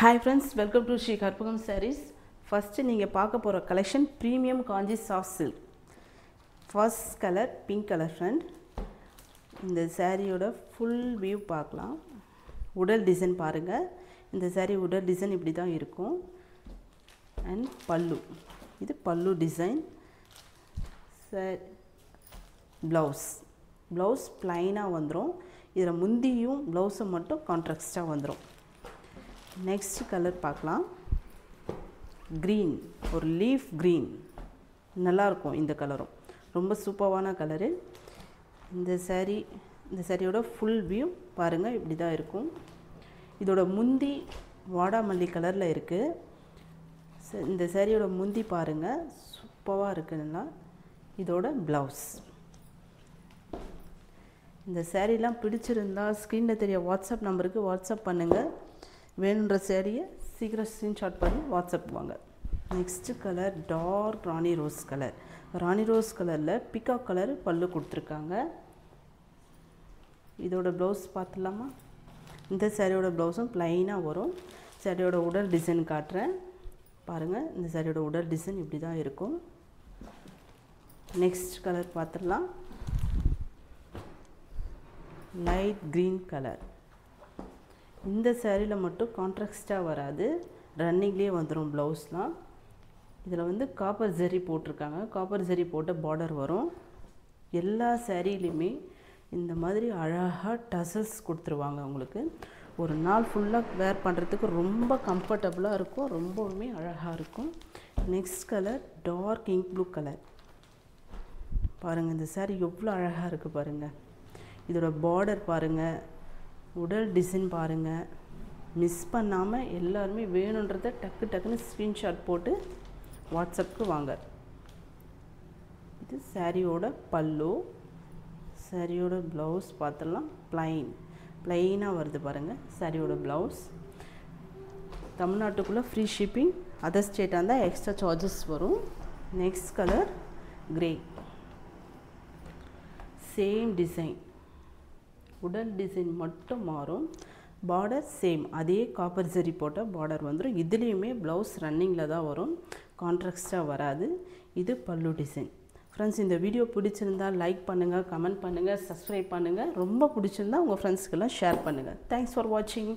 Hi friends, welcome to Sri Karpagam Sarees. First நீங்கள் பார்க்க போகிற collection premium காஞ்சி soft silk. First color pink color friend. இந்த சாரியோட full view பார்க்கலாம். உடல் டிசைன் பாருங்கள். இந்த சாரி உடல் டிசைன் இப்படி தான் இருக்கும். And பல்லு. இது பல்லு டிசைன். Blouse. Blouse plain-ஆக வந்துடும். இதில் முந்தியும் ப்ளவுஸை மட்டும் கான்ட்ராஸ்டாக வந்துடும். நெக்ஸ்ட் கலர் பார்க்கலாம். க்ரீன், ஒரு லீஃப் க்ரீன், நல்லாயிருக்கும் இந்த கலரும், ரொம்ப சூப்பரான கலரு. இந்த சாரியோட ஃபுல் வியூ பாருங்கள், இப்படி தான் இருக்கும். இதோட முந்தி வாடாமல்லி கலரில் இருக்குது. இந்த சாரியோட முந்தி பாருங்கள், சூப்பராக இருக்குதுன்னா. இதோட ப்ளவுஸ். இந்த சாரீலாம் பிடிச்சிருந்தா ஸ்க்ரீனில் தெரிய வாட்ஸ்அப் நம்பருக்கு வாட்ஸ்அப் பண்ணுங்கள். வேணுன்ற சாரியை சீக்கிரம் ஸ்க்ரீன்ஷாட் பண்ணி வாட்ஸ்அப் வாங்க. நெக்ஸ்ட்டு கலர் டார்க் ராணி ரோஸ் கலர். ராணி ரோஸ் கலரில் பிகாக் கலர் பல்லு கொடுத்துருக்காங்க. இதோட ப்ளவுஸ் பார்த்துலாமா? இந்த சாரியோட ப்ளவுஸும் ப்ளைனாக வரும். சாரியோட உடல் டிசைன் காட்டுறேன் பாருங்கள். இந்த சாரியோட உடல் டிசைன் இப்படி தான் இருக்கும். நெக்ஸ்ட் கலர் பார்த்துடலாம். Light green colour. இந்த சாரியில் மட்டும் கான்ட்ராஸ்டாக வராது, ரன்னிங்லேயே வந்துடும் ப்ளவுஸ்லாம். இதில் வந்து காப்பர் ஜரி போட்டிருக்காங்க. காப்பர் ஜரி போட்ட பார்டர் வரும். எல்லா சாரிலையுமே இந்த மாதிரி அழகாக டசல்ஸ் கொடுத்துருவாங்க உங்களுக்கு. ஒரு நாள் ஃபுல்லாக வேர் பண்ணுறதுக்கு ரொம்ப கம்ஃபர்டபுளாக இருக்கும், ரொம்பவுமே அழகாக இருக்கும். Next colour dark ink blue colour. பாருங்கள் இந்த சாரி எவ்வளோ அழகாக இருக்குது பாருங்கள். இதோட பார்டர் பாருங்கள், உடல் டிசைன் பாருங்கள். மிஸ் பண்ணாமல் எல்லாருமே வேணுன்றதை டக்குன்னு ஸ்க்ரீன்ஷாட் போட்டு வாட்ஸ்அப்புக்கு வாங்க. இது சாரியோட பல்லு. சாரியோட ப்ளவுஸ் பார்த்துடலாம். ப்ளைனாக வருது பாருங்கள் சாரியோட ப்ளவுஸ். தமிழ்நாட்டுக்குள்ளே ஃப்ரீ ஷிப்பிங், அதர் ஸ்டேட்டாக இருந்தால் எக்ஸ்ட்ரா சார்ஜஸ் வரும். Next colour grey. Same design, உடல் டிசைன் மட்டும் மாறும். பார்டர் சேம், அதே காப்பர் ஜரி போட்ட பார்டர் வந்துடும். இதுலேயுமே ப்ளவுஸ் ரன்னிங்கில் தான் வரும், கான்ட்ராஸ்டாக வராது. இது பல்லு டிசைன். ஃப்ரெண்ட்ஸ், இந்த வீடியோ பிடிச்சிருந்தால் லைக் பண்ணுங்கள், கமெண்ட் பண்ணுங்கள், சப்ஸ்கிரைப் பண்ணுங்கள். ரொம்ப பிடிச்சிருந்தா உங்கள் ஃப்ரெண்ட்ஸ்க்கெல்லாம் ஷேர் பண்ணுங்கள். தேங்க்ஸ் ஃபார் வாட்சிங்.